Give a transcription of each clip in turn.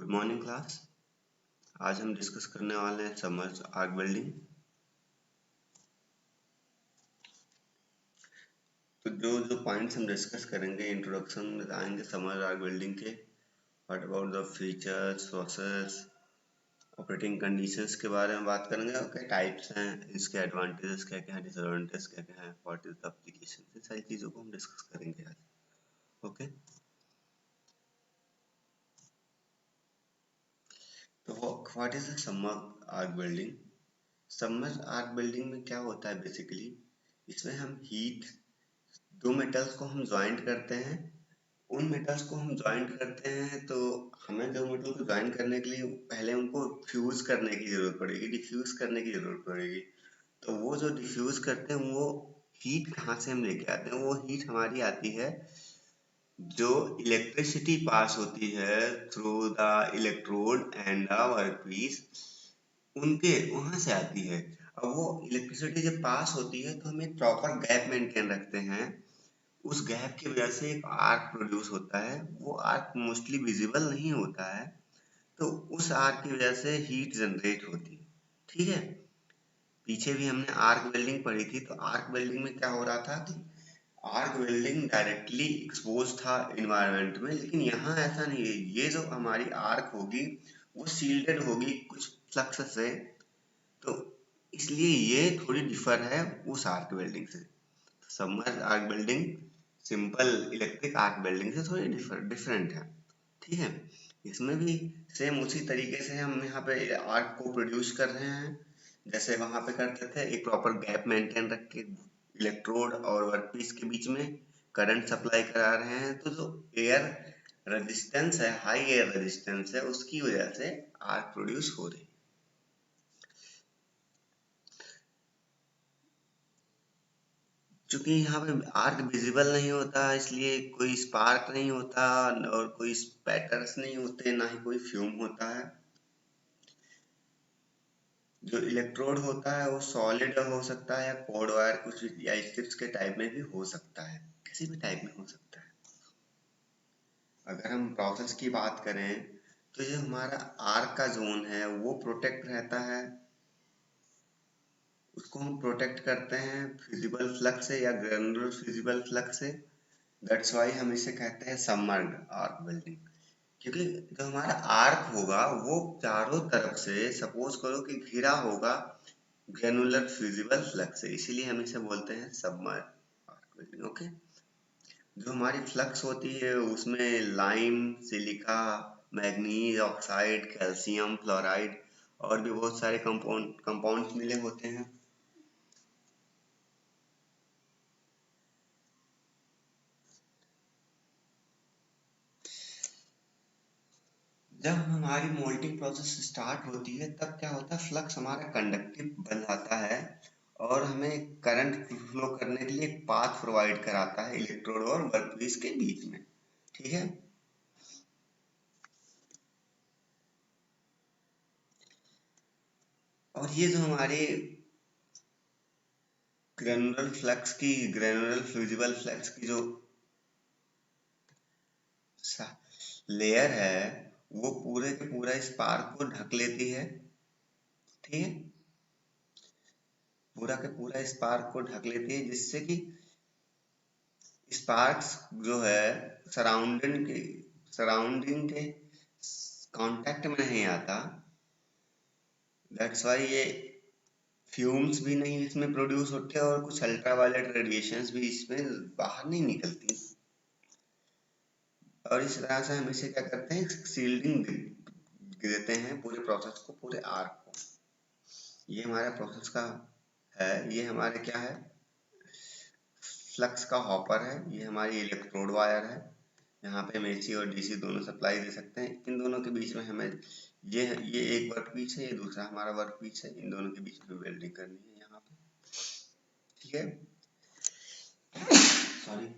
Good morning class. आज हम discuss करने वाले हैं सबमर्ज आर्क वेल्डिंग। तो जो पॉइंट्स हम डिस्कस करेंगे इंट्रोडक्शन में आएंगे सबमर्ज आर्क वेल्डिंग के। What about the features, process, operating conditions के बारे में बात करेंगे और क्या टाइप्स हैं, इसके एडवांटेजेस क्या क्या हैं, डिसएडवांटेज क्या क्या हैं, व्हाट इज द एप्लीकेशन, ये सारी चीज़ों को हम डिस्कस करेंगे आज। ओके, तो what is the submerge arc welding? Submerge arc welding में क्या होता है बेसिकली, इसमें हम हीट दो मेटल्स को हम ज्वाइंट करते हैं। उन मेटल्स को हम ज्वाइंट करते हैं तो हमें दो मेटल को ज्वाइंट करने के लिए पहले उनको फ्यूज करने की जरूरत पड़ेगी, डिफ्यूज करने की जरूरत पड़ेगी। तो वो जो डिफ्यूज करते हैं वो हीट कहाँ से हम लेके आते हैं? वो हीट हमारी आती है जो इलेक्ट्रिसिटी पास होती है through the electrode and the workpiece, उनके वहां से आती है। अब वो इलेक्ट्रिसिटी जब पास होती है तो हम एक प्रॉपर गैप मेंटेन रखते हैं। उस गैप की वजह से एक आर्क प्रोड्यूस होता है। वो आर्क मोस्टली विजिबल नहीं होता है, तो उस आर्क की वजह से हीट जनरेट होती है। ठीक है, पीछे भी हमने आर्क वेल्डिंग पढ़ी थी। तो आर्क वेल्डिंग में क्या हो रहा था कि आर्क वेल्डिंग डायरेक्टली एक्सपोज था इन्वायरमेंट में, लेकिन यहाँ ऐसा नहीं है। ये जो हमारी आर्क होगी वो शील्डेड होगी कुछ फ्लक्स से, तो इसलिए ये थोड़ी डिफर है उस आर्क वेल्डिंग से। Submerge arc welding simple electric arc welding से थोड़ी डिफरेंट है। ठीक है, इसमें भी सेम उसी तरीके से हम यहाँ पे आर्क को प्रोड्यूस कर रहे हैं जैसे वहां पे करते थे। एक प्रॉपर गैप मेंटेन रख के इलेक्ट्रोड और वर्कपीस के बीच में करंट सप्लाई करा रहे हैं, तो जो एयर रेजिस्टेंस है, हाई एयर रेजिस्टेंस है, उसकी वजह से आर्क प्रोड्यूस हो रही है। चूंकि यहाँ पे आर्क विजिबल नहीं होता, इसलिए कोई स्पार्क नहीं होता और कोई स्पैटर्स नहीं होते, ना ही कोई फ्यूम होता है। जो इलेक्ट्रोड होता है वो सॉलिड हो सकता है या कोर्ड वायर कुछ या स्ट्रिप्स के टाइप में भी हो सकता है, किसी भी टाइप में हो सकता है। अगर हम प्रोसेस की बात करें तो जो हमारा आर्क का जोन है वो प्रोटेक्ट रहता है। उसको हम प्रोटेक्ट करते हैं फिजिबल फ्लक्स से या ग्रेनुलर फिजिबल फ्लक्स से। दैट्स वाई हम इसे कहते हैं सबमर्ज्ड आर्क वेल्डिंग। क्योंकि जो हमारा आर्क होगा वो चारों तरफ से सपोज करो कि घिरा होगा ग्रेनुलर फ्यूजिबल फ्लक्स से, इसीलिए हम इसे बोलते हैं सबमर्ज्ड आर्क वेल्डिंग। ओके, जो हमारी फ्लक्स होती है उसमें lime, silica, manganese oxide, calcium fluoride और भी बहुत सारे कंपाउंड्स मिले होते हैं। जब हमारी मोल्टिंग प्रोसेस स्टार्ट होती है तब क्या होता है, फ्लक्स हमारा कंडक्टिव बन जाता है और हमें करंट फ्लो करने के लिए एक पाथ प्रोवाइड कराता है इलेक्ट्रोड और वर्कपीस के बीच में। ठीक है, और ये जो हमारे ग्रेनुलर फ्यूजिबल फ्लक्स की जो लेयर है वो पूरे के पूरा स्पार्क को ढक लेती है। ठीक है, पूरा के पूरा स्पार्क को ढक लेती है जिससे कि स्पार्क्स जो है सराउंडिंग के कांटेक्ट में नहीं आता। दैट्स वाई ये फ्यूम्स भी नहीं इसमें प्रोड्यूस होते और कुछ अल्ट्रावायलेट रेडिएशंस भी इसमें बाहर नहीं निकलती। और इस तरह से हम इसे क्या करते हैं, सील्डिंग देते हैं पूरे प्रोसेस को, पूरे आर्क को। ये हमारा प्रोसेस का है। ये हमारे क्या है, फ्लक्स का हॉपर है। ये हमारी इलेक्ट्रोड वायर है। यहाँ पे हम एसी और डीसी दोनों सप्लाई दे सकते हैं। इन दोनों के बीच में हमें ये एक वर्क पीस है, ये दूसरा हमारा वर्क पीस है। इन दोनों के बीच में वेल्डिंग करनी है यहाँ पे। ठीक है, सॉरी।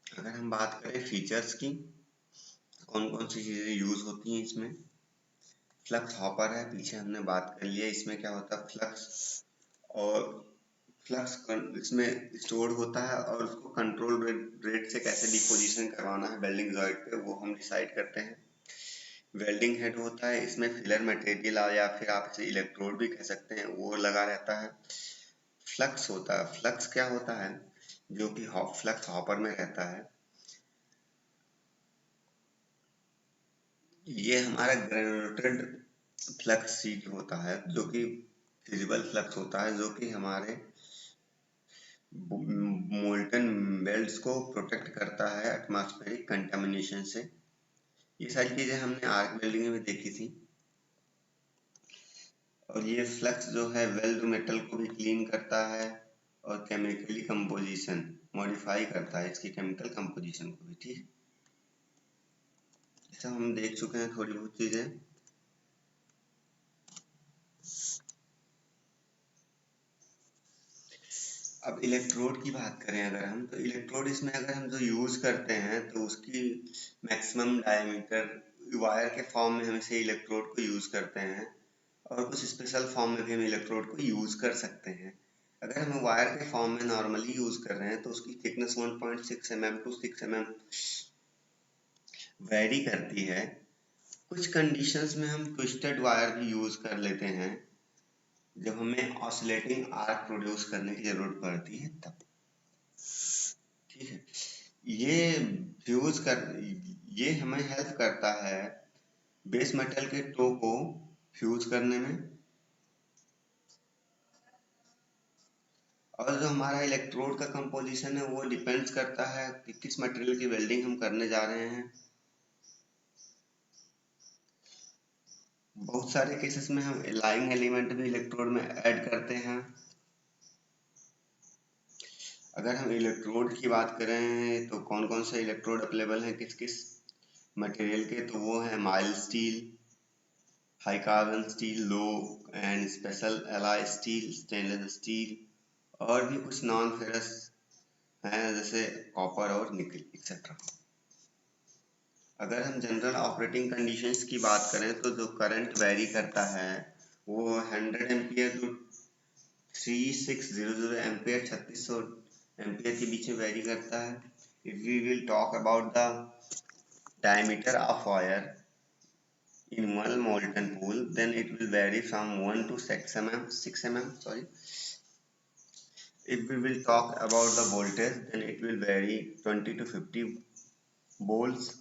अगर हम बात करें फीचर्स की, कौन कौन सी चीजें यूज होती हैं इसमें। फ्लक्स हॉपर है, पीछे हमने बात कर लिया। इसमें क्या होता है, फ्लक्स और फ्लक्स इसमें स्टोर होता है और उसको कंट्रोल रेट से कैसे डिपोजिशन करवाना है वेल्डिंग जॉइंट पे, वो हम डिसाइड करते हैं। वेल्डिंग हेड होता है, इसमें फिलर मटेरियल या फिर आप इसे इलेक्ट्रोड भी कह सकते हैं, वो लगा रहता है। फ्लक्स होता है, फ्लक्स क्या होता है, जो कि फ्लक्स हॉपर में रहता है। ये हमारा ग्रेजुलेटेड फ्लक्स सीट होता है, जो कि फिजिबल फ्लक्स होता है, जो कि हमारे मोल्टन बेल्ट्स को प्रोटेक्ट करता है एटमॉस्फेरिक कंटामिनेशन से। ये सारी चीजें हमने आर्क वेल्डिंग में देखी थी। और ये फ्लक्स जो है वेल्ड मेटल को भी क्लीन करता है और केमिकली कंपोजिशन मॉडिफाई करता है, इसकी केमिकल कंपोजिशन को भी। ठीक, सब हम देख चुके हैं थोड़ी बहुत चीजें। अब इलेक्ट्रोड की बात करें अगर हम, तो इलेक्ट्रोड इसमें अगर हम जो यूज करते हैं तो उसकी मैक्सिमम डायमीटर वायर के फॉर्म में हम इसे इलेक्ट्रोड को यूज करते हैं, और कुछ स्पेशल फॉर्म में भी हम इलेक्ट्रोड को यूज कर सकते हैं। अगर हम वायर के फॉर्म में नॉर्मली यूज कर रहे हैं तो उसकी thickness 1.6 mm to 6 mm vary करती है। कुछ कंडीशंस में हम ट्विस्टेड वायर भी यूज कर लेते हैं, जब हमें ऑसिलेटिंग आर्क प्रोड्यूस करने की जरूरत पड़ती है तब। ठीक है, ये फ्यूज कर ये हमें हेल्प करता है बेस मेटल के टो को फ्यूज करने में। और जो हमारा इलेक्ट्रोड का कंपोजिशन है वो डिपेंड्स करता है कि किस मटेरियल की वेल्डिंग हम करने जा रहे हैं। बहुत सारे केसेस में हम लाइंग एलिमेंट भी इलेक्ट्रोड में ऐड करते हैं। अगर हम इलेक्ट्रोड की बात करें तो कौन कौन से इलेक्ट्रोड अवेलेबल हैं किस किस मटेरियल के, तो वो है mild steel, high carbon steel, low and special alloy steel, stainless steel, और भी कुछ नॉन फेरस हैं जैसे कॉपर और निकल एक्सेट्रा। अगर हम जनरल ऑपरेटिंग कंडीशंस की बात करें तो जो करंट वेरी करता है वो 100 एम्पियर टू 3600 एम्पियर 3600 एम्पियर के बीच में वेरी करता है। If we will talk about the diameter of wire in one molten pool, then it will vary from 1 to 6 mm, sorry. If we will talk about the voltage, then it will vary 20 to 50 volts.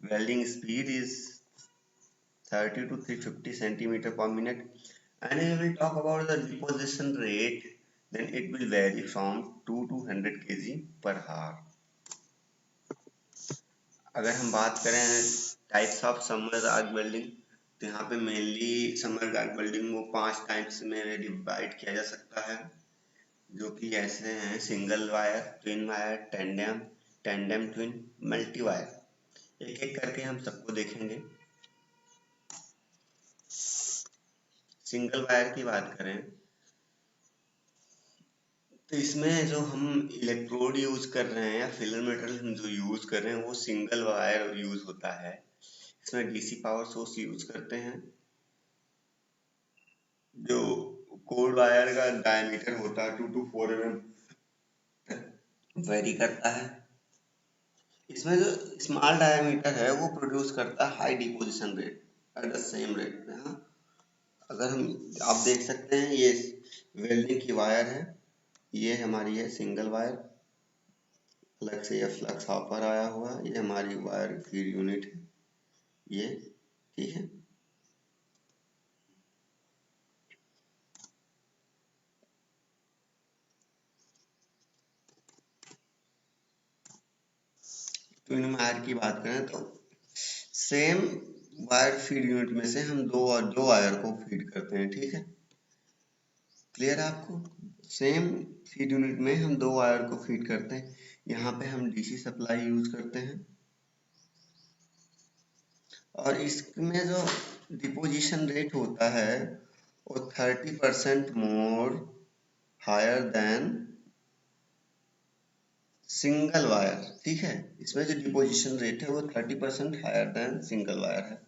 Welding speed is 30 to 350 centimeter per minute. And if we will talk about the deposition rate, then it will vary from 2 to 100 kg per hour. अगर हम बात करें types of submerge arc welding, तो यहाँ पे mainly submerge arc welding को 5 types में divide किया जा सकता है, जो कि ऐसे हैं: single wire, twin wire, tandem, tandem twin, multi wire. एक एक करके हम सबको देखेंगे। सिंगल वायर की बात करें तो इसमें जो हम इलेक्ट्रोड यूज कर रहे हैं या फिलर मेटल हम जो यूज कर रहे हैं वो सिंगल वायर यूज होता है। इसमें डीसी पावर सोर्स यूज करते हैं। जो कोर वायर का डायमीटर होता है 2 to 4 mm वेरी करता है। इसमें जो स्मॉल डायमीटर है वो प्रोड्यूस करता है high deposition rate at the same rate. हाँ, अगर हम आप देख सकते हैं ये वेल्डिंग की वायर है, ये हमारी है सिंगल वायर, अलग से ये फ्लक्स हॉपर आया हुआ है, ये हमारी वायर फीड यूनिट है ये। ठीक है, ट्विन वायर की बात करें तो सेम वायर फीड यूनिट में से हम दो वायर को फीड करते हैं। ठीक है, क्लियर है आपको? सेम फीड यूनिट में हम दो वायर को फीड करते हैं। यहाँ पे हम डीसी सप्लाई यूज करते हैं, और इसमें जो डिपोजिशन रेट होता है वो 30% more higher than single wire. ठीक है, इसमें जो डिपोजिशन रेट है वो 30% हायर देन सिंगल वायर है।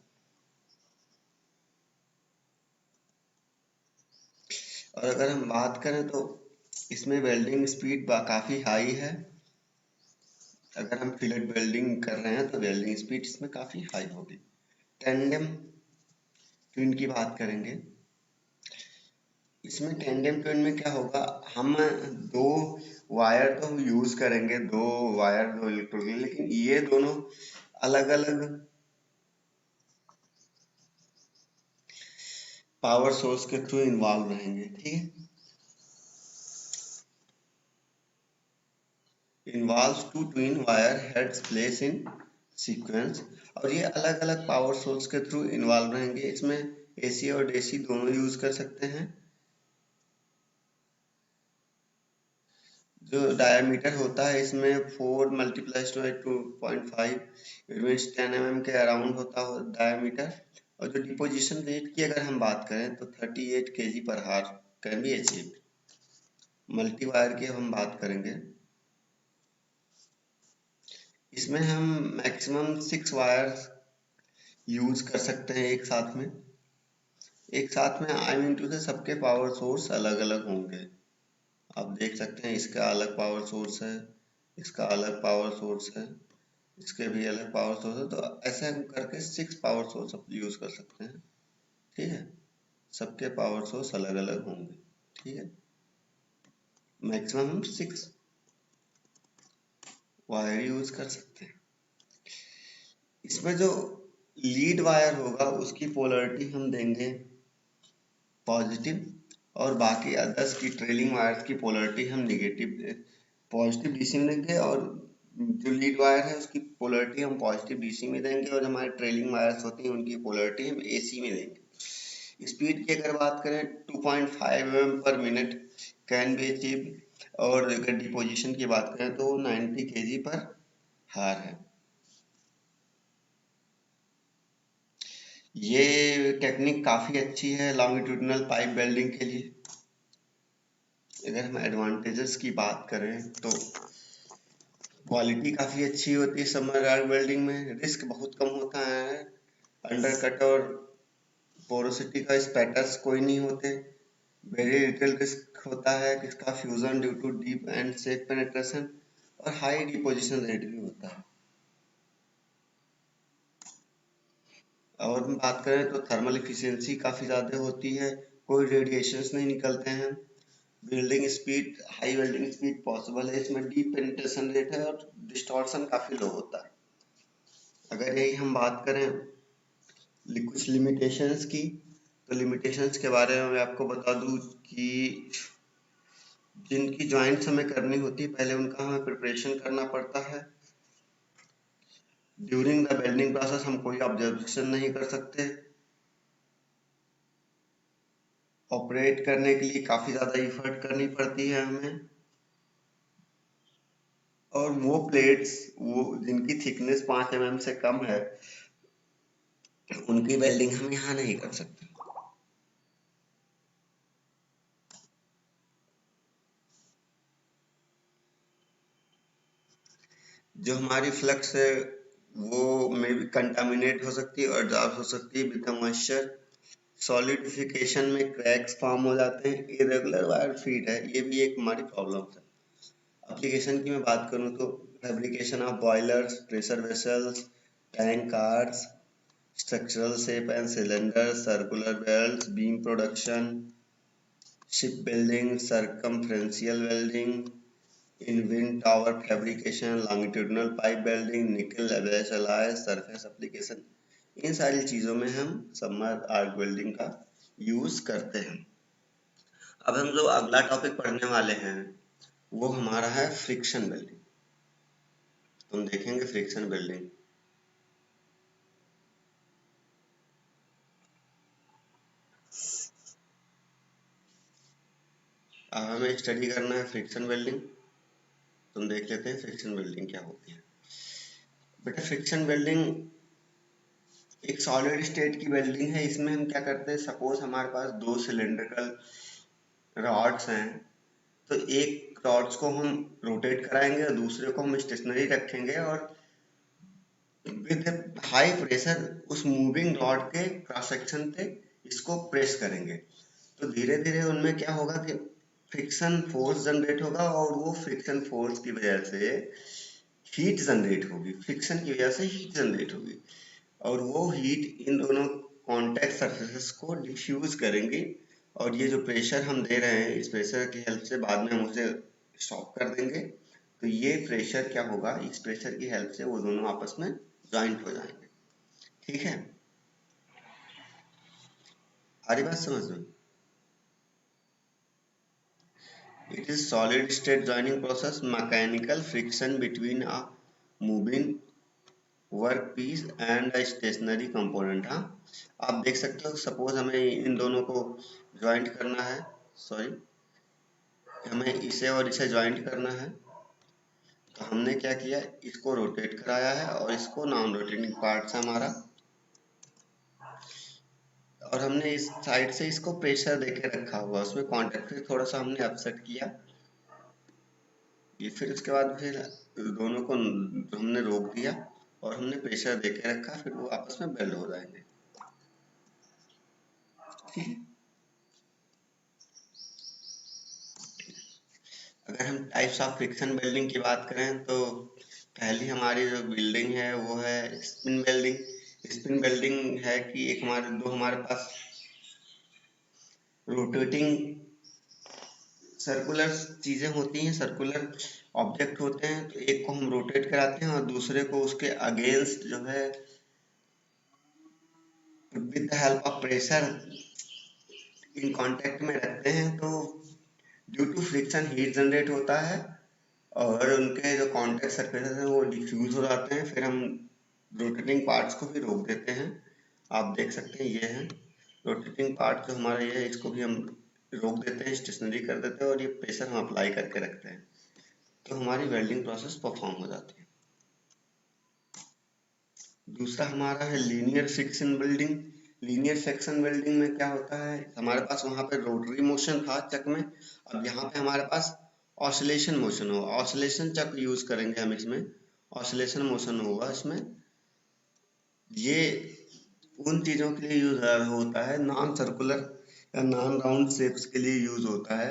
और अगर हम बात करें तो इसमें वेल्डिंग स्पीड काफ़ी हाई है। अगर हम फिलेट वेल्डिंग कर रहे हैं तो वेल्डिंग स्पीड इसमें काफ़ी हाई होगी। टेंडेम ट्विन की बात करेंगे। इसमें टेंडेम ट्विन में क्या होगा, हम दो वायर तो हम यूज करेंगे, दो वायर दो इलेक्ट्रोड, लेकिन ये दोनों अलग अलग पावर सोर्स के थ्रू इन्वॉल्व रहेंगे। ठीक है, involve to twin wire heads place in sequence, और ये अलग अलग पावर सोर्स के थ्रू इन्वॉल्व रहेंगे। इसमें एसी और डीसी दोनों यूज कर सकते हैं। जो डायमीटर होता है इसमें 4 multiplies by 2.5, it means 10 mm के अराउंड होता है डायमीटर। और जो डिपोजिशन रेट की अगर हम बात करें तो 38 kg पर हार can be achieved. Multi wire की हम बात करेंगे, इसमें हम मैक्सिमम 6 वायर्स यूज कर सकते हैं एक साथ में। एक साथ में आई मीन टू से सबके पावर सोर्स अलग अलग होंगे। आप देख सकते हैं इसका अलग पावर सोर्स है, इसका अलग पावर सोर्स है, इसके भी अलग पावर सोर्स है। तो ऐसे हम करके 6 पावर सोर्स यूज कर सकते हैं। ठीक है, सबके पावर सोर्स अलग अलग होंगे। ठीक है, मैक्सिमम हम 6 वायर यूज कर सकते हैं। इसमें जो लीड वायर होगा उसकी पोलरिटी हम देंगे पॉजिटिव, और बाकी अदर्स की ट्रेलिंग वायर्स की पोलरिटी हम नेगेटिव पॉजिटिव डीसी में देंगे, और जो लीड वायर है उसकी पोलरिटी हम पॉजिटिव डीसी में देंगे, और हमारे ट्रेलिंग वायर्स होती हैं उनकी पोलरिटी हम एसी में देंगे। स्पीड की अगर बात करें 2.5 mm पर मिनट कैन बी अचीव, और अगर डिपोजिशन की बात करें तो 90 kg पर हार है। ये टेक्निक काफ़ी अच्छी है लॉन्गिट्यूडिनल पाइप वेल्डिंग के लिए। अगर हम एडवांटेजेस की बात करें तो क्वालिटी काफ़ी अच्छी होती है सबमर्ज आर्क वेल्डिंग में, रिस्क बहुत कम होता है, अंडरकट और पोरोसिटी का स्पैटर्स कोई नहीं होते, वेरी लिटिल रिस्क होता है इसका fusion due to deep and safe penetration, और हाई डिपोजिशन रेट भी होता है। और हम बात करें तो थर्मल इफिशियंसी काफ़ी ज़्यादा होती है, कोई रेडिएशंस नहीं निकलते हैं, welding speed high welding speed possible है, इसमें डीप पेनिट्रेशन रेट है, और डिस्टॉर्शन काफ़ी लो होता है। अगर यही हम बात करें कुछ लिमिटेशंस की, तो लिमिटेशंस के बारे में मैं आपको बता दूं कि जिनकी जॉइंट्स हमें करनी होती है पहले उनका हमें प्रिपरेशन करना पड़ता है। ड्यूरिंग द वेल्डिंग प्रोसेस हम कोई ऑब्जर्वेशन नहीं कर सकते। ऑपरेट करने के लिए काफ़ी ज़्यादा एफर्ट करनी पड़ती है हमें, और वो प्लेट्स वो जिनकी थिकनेस 5 mm से कम है उनकी वेल्डिंग हम यहाँ नहीं कर सकते। जो हमारी फ्लक्स है वो मे भी कंटामिनेट हो सकती है और ड्राप हो सकती है विद द मॉइस्चर। सॉलिडिफिकेशन में क्रैक्स फॉर्म हो जाते हैं, इरेगुलर वायर फीड है, ये भी एक हमारी प्रॉब्लम है। एप्लीकेशन की मैं बात करूँ तो fabrication of boilers, pressure vessels, tank cards, structural shape and cylinder, circular belt, beam production, ship building, circumferential welding, in wind tower fabrication, longitudinal pipe welding, निकल एबेस एलॉय, सरफेस एप्लीकेशन, इन सारी चीज़ों में हम सबमर्ज आर्क वेल्डिंग का use करते हैं। अब हम जो अगला टॉपिक पढ़ने वाले हैं वो हमारा है फ्रिक्शन वेल्डिंग। हम देखेंगे फ्रिक्शन वेल्डिंग। अब हमें स्टडी करना है फ्रिक्शन वेल्डिंग। तुम देख लेते हैं फ्रिक्शन वेल्डिंग क्या होती है। बेटा फ्रिक्शन वेल्डिंग एक सॉलिड स्टेट की वेल्डिंग है। इसमें हम क्या करते हैं, सपोज हमारे पास दो सिलेंड्रिकल रॉड्स हैं, तो एक रॉड्स को हम रोटेट कराएंगे और दूसरे को हम स्टेशनरी रखेंगे, और विद हाई प्रेशर उस मूविंग रॉड के क्रॉस सेक्शन पे इसको प्रेस करेंगे। तो धीरे धीरे उनमें क्या होगा कि फ्रिक्शन फोर्स जनरेट होगा और वो फ्रिक्शन फोर्स की वजह से हीट जनरेट होगी, फ्रिक्शन की वजह से हीट जनरेट होगी और वो हीट इन दोनों कॉन्टैक्ट सरफेसेस को डिफ्यूज करेंगी और ये जो प्रेशर हम दे रहे हैं इस प्रेशर की हेल्प से बाद में हम उसे स्टॉप कर देंगे। तो ये प्रेशर क्या होगा, इस प्रेशर की हेल्प से वो दोनों आपस में ज्वाइंट हो जाएंगे। ठीक है, आ रही बात समझ में? It is solid state joining process, mechanical friction between a moving workpiece and a stationary component. हाँ, आप देख सकते हो सपोज हमें इन दोनों को ज्वाइंट करना है, सॉरी हमें इसे और इसे ज्वाइंट करना है। तो हमने क्या किया, इसको रोटेट कराया है और इसको नॉन रोटेटिंग पार्ट से हमारा, और हमने इस साइड से इसको प्रेशर देके रखा हुआ, उसमें कॉन्टेक्ट फिर थोड़ा सा हमने अपसेट किया। ये फिर उसके बाद फिर दोनों को हमने रोक दिया और हमने प्रेशर देके रखा, फिर वो आपस में बेल्ड हो जाएंगे। ठीक है, अगर हम टाइप्स ऑफ फ्रिक्शन वेल्डिंग की बात करें तो पहली हमारी जो बिल्डिंग है वो है स्पिन वेल्डिंग। स्पिन वेल्डिंग है कि एक हमारे पास रोटेटिंग सर्कुलर चीजें होती हैं, सर्कुलर ऑब्जेक्ट होते हैं। तो एक को हम रोटेट कराते हैं और दूसरे को उसके अगेंस्ट जो है with the help of pressure in contact में रखते हैं। तो due to friction heat generate होता है और उनके जो कांटेक्ट सरफेसेस हैं वो डिफ्यूज हो जाते हैं, फिर हम रोटेटिंग पार्ट्स को भी रोक देते हैं। आप देख सकते हैं ये है रोटेटिंग पार्ट जो हमारा ये है, इसको भी हम रोक देते हैं, स्टेशनरी कर देते हैं और ये प्रेशर हम अप्लाई करके रखते हैं। तो हमारी वेल्डिंग प्रोसेस परफॉर्म हो जाती है। दूसरा हमारा है linear friction welding. Linear friction welding में क्या होता है, हमारे पास वहां पे रोटरी मोशन था चक में, अब यहाँ पे हमारे पास ऑसिलेशन मोशन हो, ऑसिलेशन चक यूज करेंगे हम इसमें, ऑसिलेशन मोशन होगा इसमें। ये उन चीजों के लिए यूज होता है, नॉन सर्कुलर या नॉन राउंड शेप्स के लिए यूज होता है।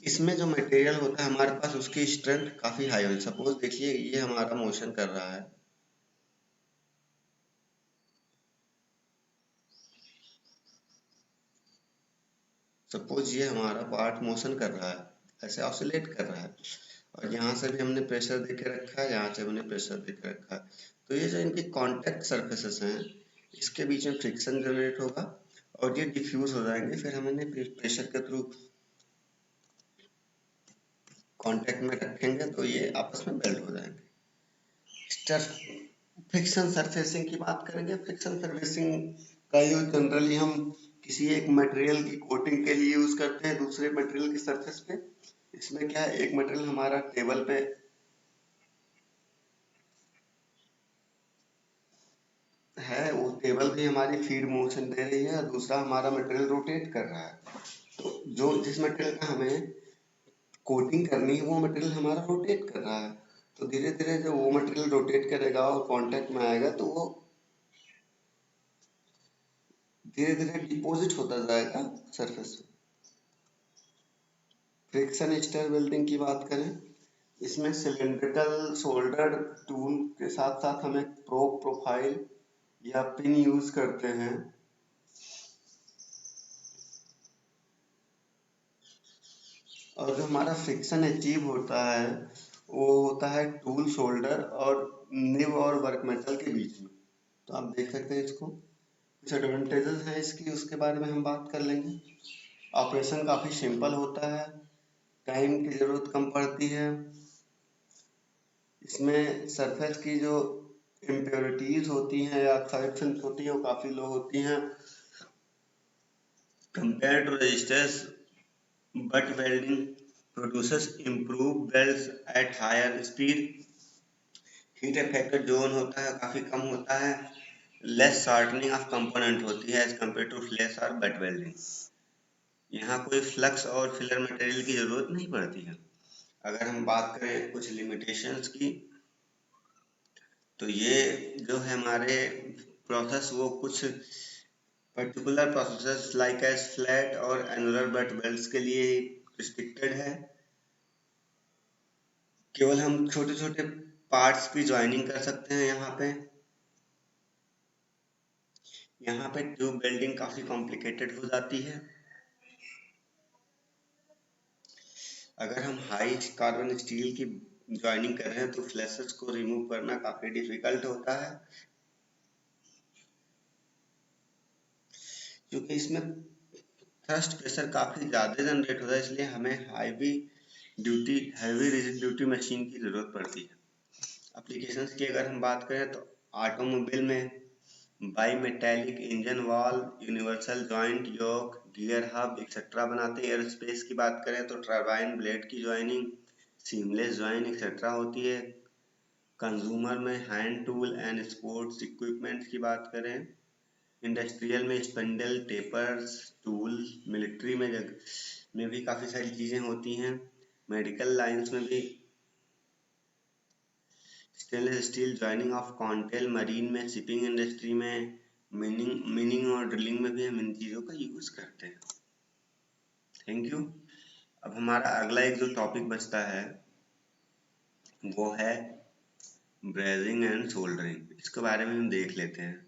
इसमें जो मटेरियल होता है हमारे पास उसकी स्ट्रेंथ काफी हाई होती है। सपोज देखिए ये हमारा मोशन कर रहा है, सपोज ये हमारा पार्ट मोशन कर रहा है, ऐसे ऑसिलेट कर रहा है और यहाँ से भी हमने प्रेशर देके रखा है, यहाँ से हमने प्रेशर देके रखा है। तो ये जो इनके कांटेक्ट सरफेसेस हैं इसके बीच में फ्रिक्शन जनरेट होगा और ये डिफ्यूज हो जाएंगे, फिर हम इन्हें प्रेशर के थ्रू कांटेक्ट में रखेंगे तो ये आपस में बेल्ट हो जाएंगे। फ्रिक्शन सरफेसिंग की बात करेंगे। फ्रिक्शन सरफेसिंग का यूज जनरली हम किसी एक मटेरियल की कोटिंग के लिए यूज करते हैं दूसरे मटेरियल की सरफेस पे। इसमें क्या है, एक मटेरियल हमारा टेबल पे है, वो टेबल भी हमारी फीड मोशन दे रही है और दूसरा हमारा मटेरियल रोटेट कर रहा है। तो जो जिस मटेरियल का हमें कोटिंग करनी है वो मटेरियल हमारा रोटेट कर रहा है, तो धीरे धीरे जब वो मटेरियल रोटेट करेगा और कांटेक्ट में आएगा तो वो धीरे धीरे डिपॉजिट होता जाएगा सरफेस पे। फ्रिक्शन स्टर वेल्डिंग की बात करें, इसमें सिलिंड्रिकल शोल्डर टूल के साथ साथ हम एक प्रोब प्रोफाइल या पिन यूज करते हैं। और जो हमारा फ्रिक्शन अचीव होता है वो होता है टूल शोल्डर और निब और वर्क मेटल के बीच में। तो आप देख सकते हैं इसको, कुछ एडवांटेजेस है इसकी, उसके बारे में हम बात कर लेंगे। ऑपरेशन काफ़ी सिंपल होता है, टाइम की ज़रूरत कम पड़ती है, इसमें सरफेस की जो इम्प्योरिटीज होती हैं या ऑक्साइडेशन होती हैं वो काफ़ी लो होती हैं compare to resistors, butt welding produces improve welds at higher speed. Heat affected zone होता है काफ़ी कम होता है, लेस शार्टनिंग ऑफ कंपोनेंट होती है एज कम्पेयर टू फ्लैश और बट वेल्डिंग। यहाँ कोई फ्लक्स और फिलर मटेरियल की ज़रूरत नहीं पड़ती है। अगर हम बात करें कुछ लिमिटेशंस की, तो ये जो है हमारे प्रोसेस वो कुछ particular processes like as flat और एनुलर बट वेल्ड्स के लिए रिस्ट्रिक्टेड है। केवल हम छोटे छोटे पार्ट्स की ज्वाइनिंग कर सकते हैं। यहाँ पे ट्यूब वेल्डिंग काफी कॉम्प्लिकेटेड हो जाती है। अगर हम हाई कार्बन स्टील की ज्वाइनिंग कर रहे हैं तो फ्लैशेस को रिमूव करना काफी डिफिकल्ट होता है, क्योंकि इसमें थ्रस्ट प्रेशर काफी ज्यादा जनरेट होता है, इसलिए हमें हैवी रिजिड ड्यूटी मशीन की जरूरत पड़ती है। एप्लीकेशंस की अगर हम बात करें तो ऑटोमोबाइल में bimetallic engine valve, universal joint yoke, gear hub etcetera बनाते हैं। एयरोस्पेस की बात करें तो टरबाइन ब्लेड की ज्वाइनिंग, सीमलेस ज्वाइन एक्सेट्रा होती है। कंज्यूमर में hand tool and sports equipment की बात करें, इंडस्ट्रियल में स्पिंडल, टेपर्स, टूल, मिलिट्री में भी काफ़ी सारी चीज़ें होती हैं। मेडिकल लाइंस में भी स्टेनलेस स्टील ज्वाइनिंग ऑफ कॉन्टेल, मरीन में, शिपिंग इंडस्ट्री में, मिनिंग और ड्रिलिंग में भी हम इन चीज़ों का यूज़ करते हैं। Thank you. अब हमारा अगला एक जो टॉपिक बचता है वो है ब्रेजिंग एंड सोल्डरिंग। इसके बारे में हम देख लेते हैं।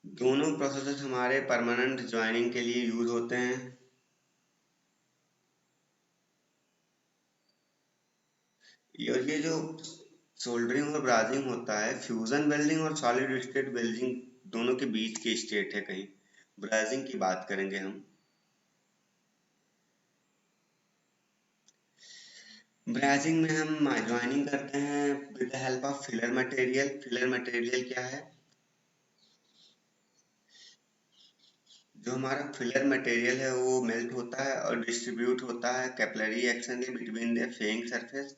दोनों प्रोसेसेस हमारे परमानेंट ज्वाइनिंग के लिए यूज होते हैं। ये जो सोल्डरिंग और ब्राजिंग होता है, फ्यूजन वेल्डिंग और सॉलिड स्टेट वेल्डिंग दोनों के बीच की स्टेट है। कहीं ब्राजिंग की बात करेंगे हम। ब्राजिंग में हम ज्वाइनिंग करते हैं with the help of filler material. Filler material क्या है? जो हमारा फिलर मटेरियल है वो मेल्ट होता है और डिस्ट्रीब्यूट होता है कैपिलरी एक्शन के between the paying surface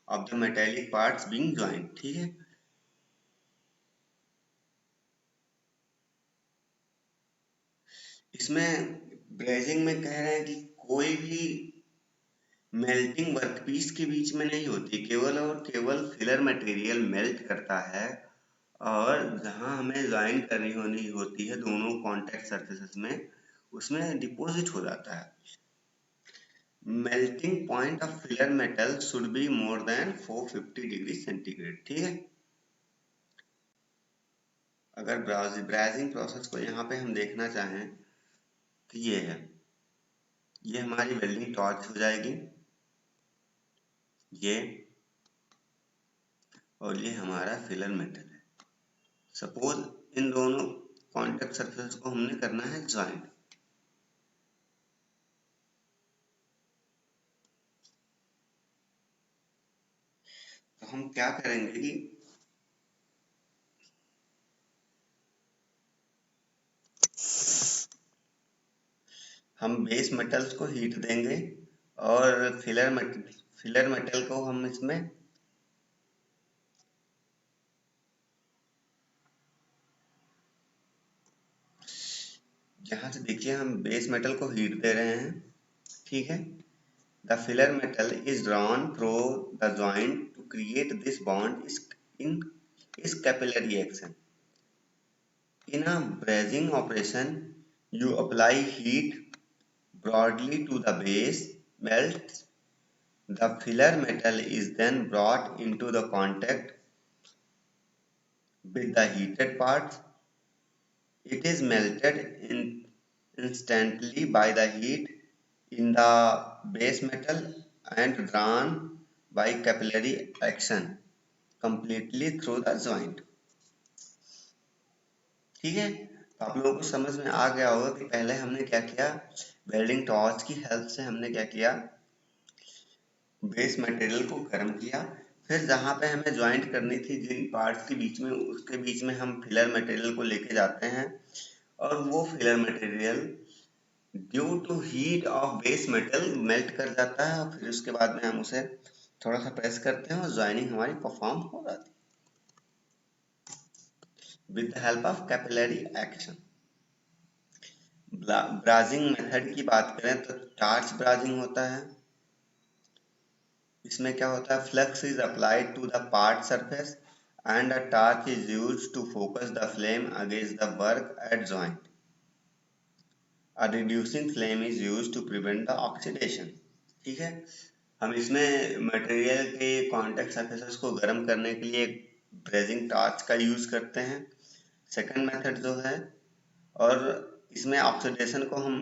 of the metallic parts being joint. ठीक है। इसमें ब्रेजिंग में कह रहे हैं कि कोई भी मेल्टिंग वर्कपीस के बीच में नहीं होती, केवल और केवल फिलर मटेरियल मेल्ट करता है और जहां हमें ज्वाइन करनी होनी होती है दोनों कॉन्टेक्ट सरफेसेस में, उसमें डिपॉजिट हो जाता है। Melting point of filler metal should be more than 450 degree centigrade. ठीक है। अगर ब्राजिंग प्रोसेस को यहाँ पे हम देखना चाहें तो ये है, ये हमारी वेल्डिंग टॉर्च हो जाएगी, ये, और ये हमारा फिलर मेटल है। सपोज इन दोनों कॉन्टेक्ट सरफेस को हमने करना है ज्वाइन। तो हम क्या करेंगे कि हम बेस मेटल्स को हीट देंगे और फिलर मेटल को हम इसमें यहाँ से देखिए हम बेस मेटल को हीट दे रहे हैं। ठीक है। The filler metal is drawn through the joint to create this bond in इस capillary action. In a brazing operation, you apply heat broadly to the base melt. The filler metal is then brought into the contact with the heated parts. It is instantly by the heat in the base metal and drawn by capillary action completely through the joint. ठीक है। तो आप लोगों को समझ में आ गया होगा कि पहले हमने क्या किया। वेल्डिंग टॉर्च की हेल्प से हमने क्या किया, बेस मटेरियल को गर्म किया, फिर जहां पे हमें ज्वाइंट करनी थी जिन पार्ट्स के बीच में, उसके बीच में हम फिलर मटेरियल को लेके जाते हैं और वो filler material due to heat of base metal melt कर जाता है और फिर उसके बाद में हम उसे थोड़ा सा प्रेस करते हैं और ज्वाइनिंग हमारी परफॉर्म हो जाती है with the help of capillary action. Brazing method की बात करें तो टार्च ब्राजिंग होता है। इसमें क्या होता है, flux is applied to the part surface and a torch is used to focus the flame against the work at joint. A reducing flame is used to prevent the oxidation. ठीक है, हम इसमें मटेरियल के contact surfaces को गर्म करने के लिए ब्रेजिंग टॉर्च का यूज करते हैं, सेकंड मेथड जो है, और इसमें ऑक्सीडेशन को हम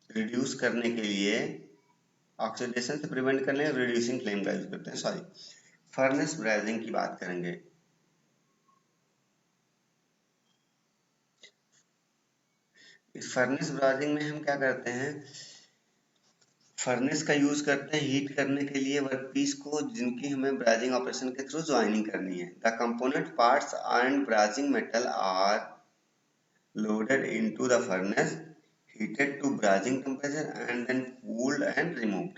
रिड्यूस करने के लिए, ऑक्सीडेशन से प्रिवेंट करने के लिए रिड्यूसिंग फ्लेम का यूज करते हैं। सॉरी, फर्नेस ब्रेजिंग की बात करेंगे। इस फर्नेस ब्राउजिंग में हम क्या करते हैं, फर्नेस का यूज करते हैं हीट करने के लिए वर्कपीस को, जिनकी हमें ब्राउजिंग ऑपरेशन के थ्रू ज्वाइनिंग करनी है। The component parts and brazing metal are loaded into the furnace, heated to braising temperature and then cooled and removed.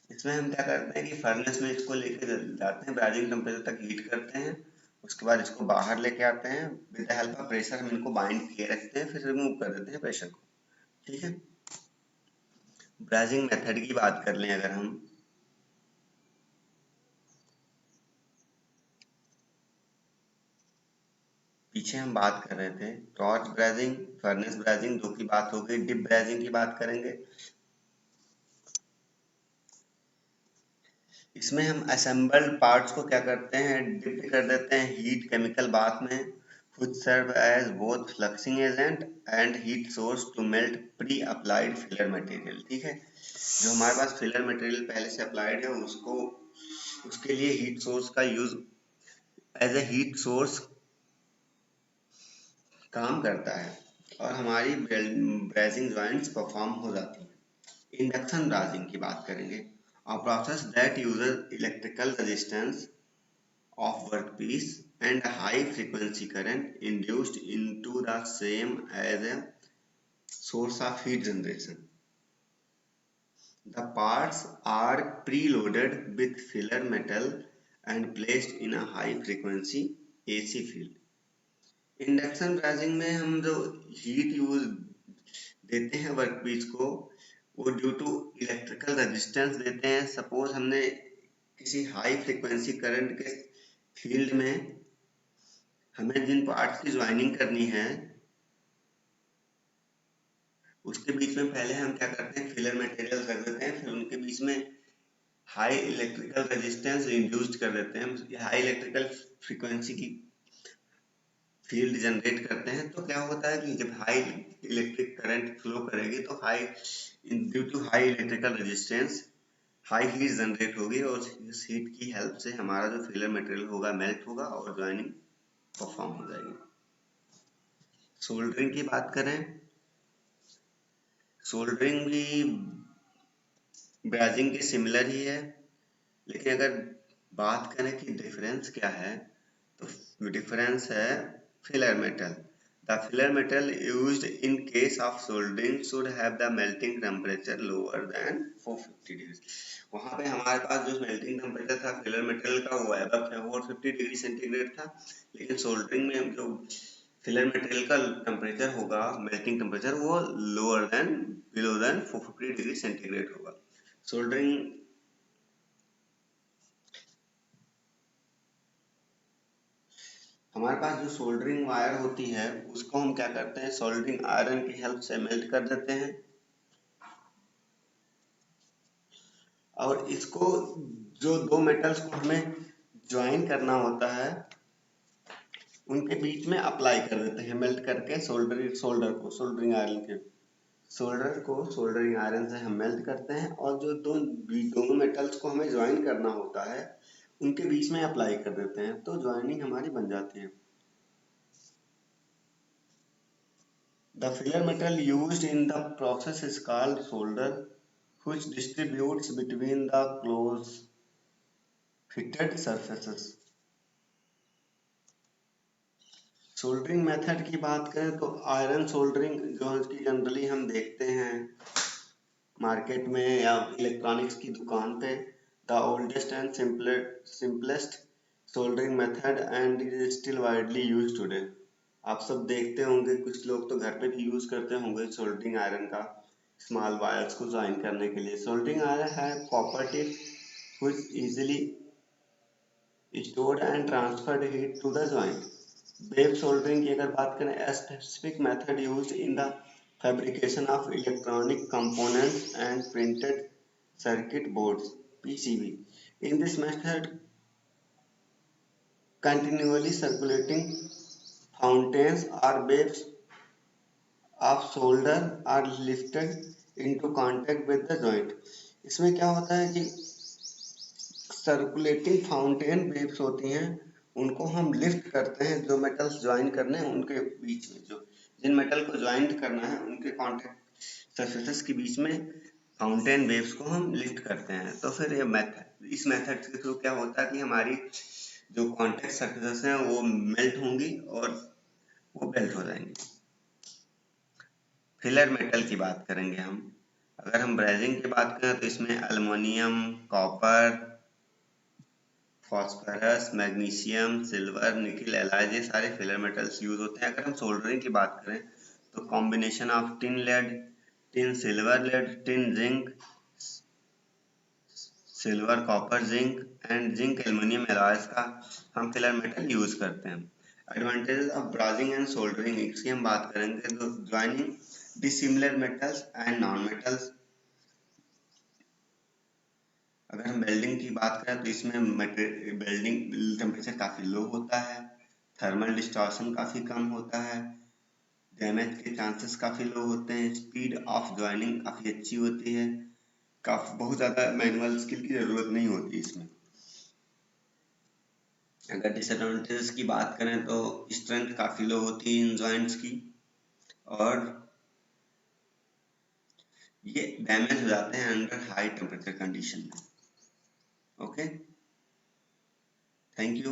इसमें हम क्या करते हैं कि फर्नेस में इसको लेके जाते हैं, ब्राइजिंग टेम्परेचर तक हीट करते हैं, उसके बाद इसको बाहर लेके आते हैं, with the help of pressure हम इनको बाइंड किए रखते हैं, फिर रिमूव कर देते हैं प्रेशर को। ठीक है, ब्राइजिंग मेथड की बात कर लें अगर हम, पीछे हम बात कर रहे थे टॉर्च ब्राइजिंग, फर्नेस ब्राइजिंग, दो की बात हो गई। डिप ब्राइजिंग की बात करेंगे। इसमें हम असेंबल्ड पार्ट्स को क्या करते हैं, डिप कर देते हैं हीट केमिकल बाथ में, which serve as both fluxing agent and heat source to melt pre-applied filler material। ठीक है, जो हमारे पास फिलर मटेरियल पहले से अप्लाइड है उसको, उसके लिए हीट सोर्स का use, as a heat source काम करता है और हमारी ब्रेजिंग जॉइंट्स परफॉर्म हो जाती है। इंडक्शन ब्राजिंग की बात करेंगे। A process that uses electrical resistance of workpiece and a high frequency current induced into the same as a source of heat generation. The parts are preloaded with filler metal and placed in a high frequency AC field. Induction brazing में हम जो heat use देते हैं workpiece को, वो due to electrical resistance देते हैं। Suppose हमने किसी हाई फ्रीक्वेंसी करंट के फील्ड में हमें जिन पार्ट्स की ज्वाइनिंग करनी है, उसके बीच में पहले हम क्या करते हैं, फिलर मटेरियल रख देते हैं, फिर उनके बीच में हाई इलेक्ट्रिकल रेजिस्टेंस इंड्यूस्ड कर देते हैं, हाई इलेक्ट्रिकल फ्रीक्वेंसी की फील्ड जनरेट करते हैं। तो क्या होता है कि जब हाई इलेक्ट्रिक करंट फ्लो करेगी तो high, due to high electrical resistance high heat generate होगी और इस हीट की हेल्प से हमारा जो फिलर मटेरियल होगा मेल्ट होगा और ज्वाइनिंग परफॉर्म हो जाएगी। सोल्डरिंग की बात करें, सोल्डरिंग भी ब्राइजिंग के सिमिलर ही है, लेकिन अगर बात करें कि डिफरेंस क्या है, तो डिफरेंस है filler metal. The filler metal used in case of soldering should have the melting temperature lower than 450 degrees। वहाँ पे हमारे पास जो मेल्टिंग टेम्परेचर था फिलर मेटेरियल का वो अबव 450 डिग्री सेंटीग्रेड था, लेकिन सोल्डरिंग में जो फिलर मटेरियल का टेम्परेचर होगा, मेल्टिंग टेम्परेचर, वो lower than, below than 450 degree centigrade होगा। सोल्डरिंग, हमारे पास जो सोल्डरिंग वायर होती है उसको हम क्या करते हैं, सोल्डरिंग आयरन की हेल्प से मेल्ट कर देते हैं और इसको, जो दो मेटल्स को हमें ज्वाइन करना होता है उनके बीच में अप्लाई कर देते हैं, मेल्ट करके सोल्डरिंग आयरन के सोल्डर को सोल्डरिंग आयरन से हम मेल्ट करते हैं और जो दोनों मेटल्स को हमें ज्वाइन करना होता है उनके बीच में अप्लाई कर देते हैं, तो ज्वाइनिंग हमारी बन जाती है। The filler metal used in the process is called solder, which distributes between the close fitted surfaces। Soldering method की बात करें तो आयरन सोल्डरिंग जो कि जनरली हम देखते हैं मार्केट में या इलेक्ट्रॉनिक्स की दुकान पे, the oldest and simplest soldering method and it is still widely used today. आप सब देखते होंगे, कुछ लोग तो घर पे भी यूज करते होंगे सोल्डरिंग आयरन का, स्मॉल वायर्स को ज्वाइन करने के लिए। सोल्डरिंग आयरन है copper tip which easily stored and transferred heat to the joint. Web soldering की अगर बात करें, a specific method used in the fabrication of electronic components and printed circuit boards (PCB). In this method, continually circulating fountains or waves of solder are lifted into contact with the joint. इसमें क्या होता है कि circulating fountain waves होती हैं, उनको हम lift करते हैं, जो मेटल्स ज्वाइन करने हैं उनके बीच में, जो जिन मेटल को ज्वाइन करना है उनके कांटेक्ट सरफेसेस के बीच में फाउंटेन वेव्स को हम लिफ्ट करते हैं। तो फिर ये मेथड, इस मेथड के थ्रू क्या होता है कि हमारी जो कांटेक्ट सरफेसेस हैं वो मेल्ट होंगी और वो बेल्ट हो जाएंगी। फिलर मेटल की बात करेंगे हम। अगर हम ब्रेजिंग की बात करें तो इसमें aluminium, copper, phosphorus, magnesium, silver, nickel, alloys, ये सारे फिलर मेटल्स यूज होते हैं। अगर हम सोल्डरिंग की बात करें तो combination of tin lead, tin silver lead, tin zinc, silver copper zinc and zinc aluminium alloys का हम फिलर मेटल यूज करते हैं। Advantages of brazing and soldering, इसकी हम बात करेंगे तो joining dissimilar metals and non metals. अगर हम वेल्डिंग की बात करें तो इसमें वेल्डिंग टेम्परेचर काफी लो होता है, थर्मल डिस्टॉर्शन काफी कम होता है, डैमेज के चांसेस काफी लो होते हैं, स्पीड ऑफ ज्वाइनिंग काफी अच्छी होती है, काफी बहुत ज्यादा मैनुअल स्किल की जरूरत नहीं होती इसमें। अगर डिसएडवांटेजेस की बात करें तो स्ट्रेंथ काफी लो होती है इन जॉइंट्स की, और ये डैमेज हो जाते हैं अंडर हाई टेम्परेचर कंडीशन में। Okay, thank you.